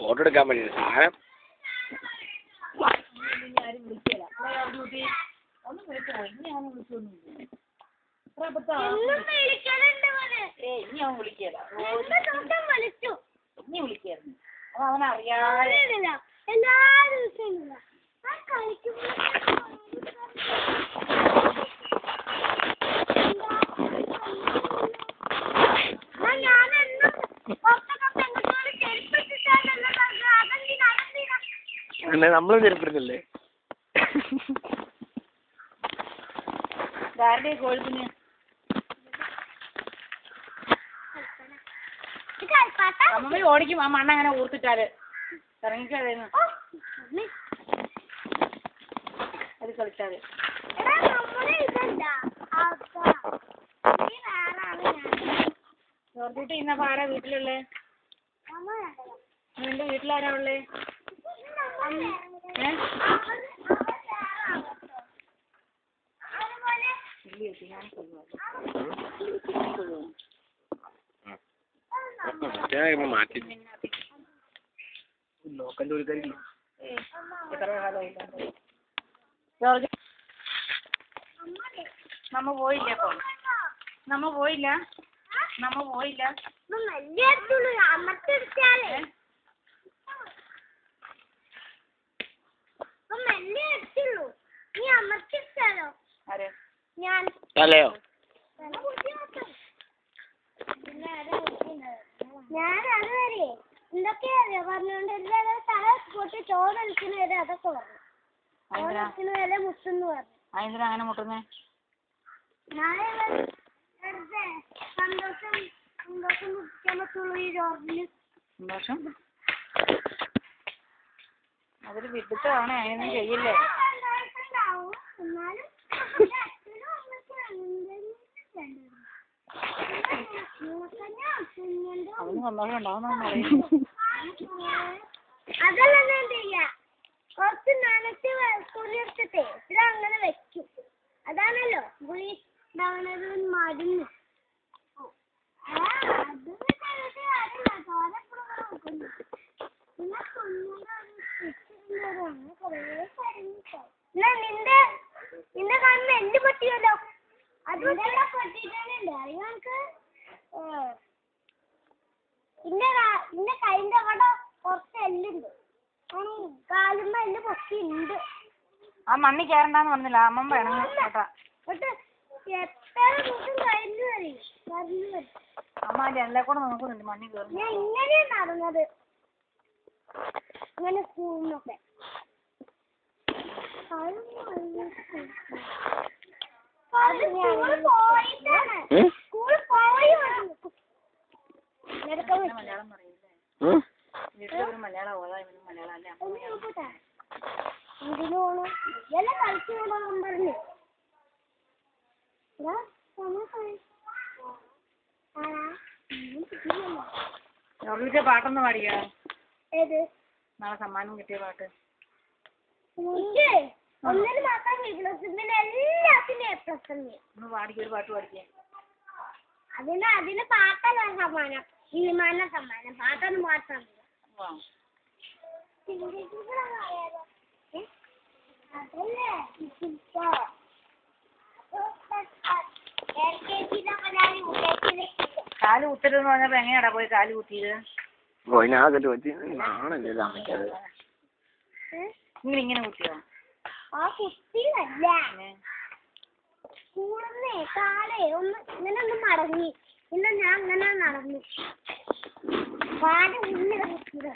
Photo എടുക്കാൻ വേണ്ടി സാധനം നമ്മളും ചെരുപ്പിടുന്നില്ലേ അമ്മ ഓടിക്കും ആ മണ്ണ അങ്ങനെ ഊർത്തിട്ടാല് ഇറങ്ങിക്കാതെന്ന് അത് കളിച്ചാല് ജോർജൂട്ടി ഇന്നപ്പോ ആരാ വീട്ടിലുള്ളേ? നിന്റെ വീട്ടിലാരാ ഉള്ളേ? മാറ്റി നമ്മ പോയില്ല അപ്പൊ നമ്മ പോയില്ല അല്ലയോ ഞാൻ അതുവരെ എന്തൊക്കെയാ പറഞ്ഞോണ്ട് തല പൊട്ടി ചോറടിക്കുന്ന വരെ അതൊക്കെ പറഞ്ഞു. ചോറടിക്കുന്ന വരെ മുട്ടെന്ന് പറഞ്ഞു. അതെന്തിനാ അങ്ങനെ മുട്ടുന്നേ? സന്തോഷം മുട്ടിക്കാൻ പറ്റുള്ളൂ ഈ ചോറിന്. സന്തോഷം അതൊരു വിഡിത്തമാണ്. അതിനൊന്നും ചെയ്യില്ലേ? എന്നാലും അതിന് സന്തോഷം ഉണ്ടാവുന്ന അതല്ല എന്ത് ചെയ്യാ, കുറച്ച് നനച്ച് തുണി എടുത്തിട്ടേ ഇതങ്ങനെ വെക്കും. അതാണല്ലോ ഗുളി ഉണ്ടാവണത് മരുന്ന്. നിന്റെ കണ്ണ് എല്ല് പൊട്ടിയല്ലോ. അതിന്റെ പൊട്ടിയിട്ടുണ്ട് അറിയാക്ക്. ഇന്റെ കൈന്റെ അവിടെ കുറച്ച് എല്ലുണ്ട്. കാലുമ്പോ എല്ല് പൊട്ടിയുണ്ട്. ആ മണ്ണി കയറണ്ടെന്ന് പറഞ്ഞില്ല. അമ്മ വേണം കേട്ടാ. എത്ര ദിവസം കഴിഞ്ഞു വരും. അമ്മ അതിന്റെ എല്ലാം കൂടെ നോക്കുന്നുണ്ട് മണ്ണി കയറും. ഞാൻ ഇങ്ങനെയാ നടന്നത്. ഇങ്ങനെ സ്കൂളിനൊക്കെ മലയാളം പറയില്ലേ? വീട്ടിലൊരു മലയാളം ഓതാ മലയാളം അല്ലേ? എന്തിനു പോണു? എല്ലാം കളിച്ചു പോകണം പറഞ്ഞു. ജോർജൂട്ടി പാട്ടൊന്ന് പാടിയോ? ഏത്? നാളെ സമ്മാനം കിട്ടിയ പാട്ട്. ഒന്നിന് മാത്രം എല്ലാത്തിനും എ പ്ലസ്. ഒന്ന് പാടിക്കോ, ഒരു പാട്ട് പാടിക്കേ. അതിന് പാട്ടല്ല സമ്മാനം, വിമാന സമ്മാനം. പാട്ടൊന്നും മാത്രം കാല് കുത്തരുന്ന് പറഞ്ഞപ്പോ എങ്ങനെയാടാ പോയി കാല് കുത്തിയത്? ഇങ്ങനെ കുത്തിയോ? ആ കുത്തിയല്ല, സ്കൂളിന്നേ കാലേ ഇങ്ങനെ ഒന്ന് മടങ്ങി. പിന്നെ ഞാൻ അങ്ങനെ നടന്നു. കാല് ഉള്ളിൽ കുത്തിയത്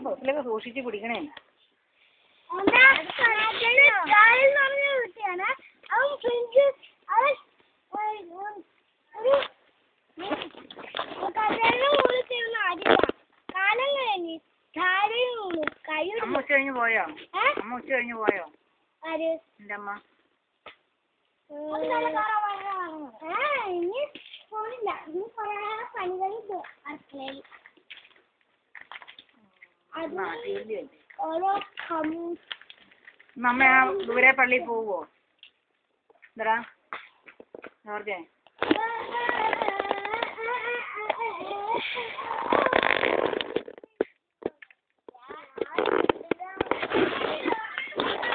ബസ്സിലൊക്കെ സൂക്ഷിച്ച് പിടിക്കണേ. അമ്മ ഉച്ച കഴിഞ്ഞ് പോയോ? എന്റെ അമ്മ ഇനി പോണില്ല. ഇനി കൊറേ പണികളുണ്ട് അടുക്കളയിൽ. അത് നാട്ടുജോലിയല്ലേ. ഓരോ കമ്മ്യൂ നമ്മ ആ ദൂരെ പള്ളിയിൽ പോവോ? എന്താ ജോർജേ?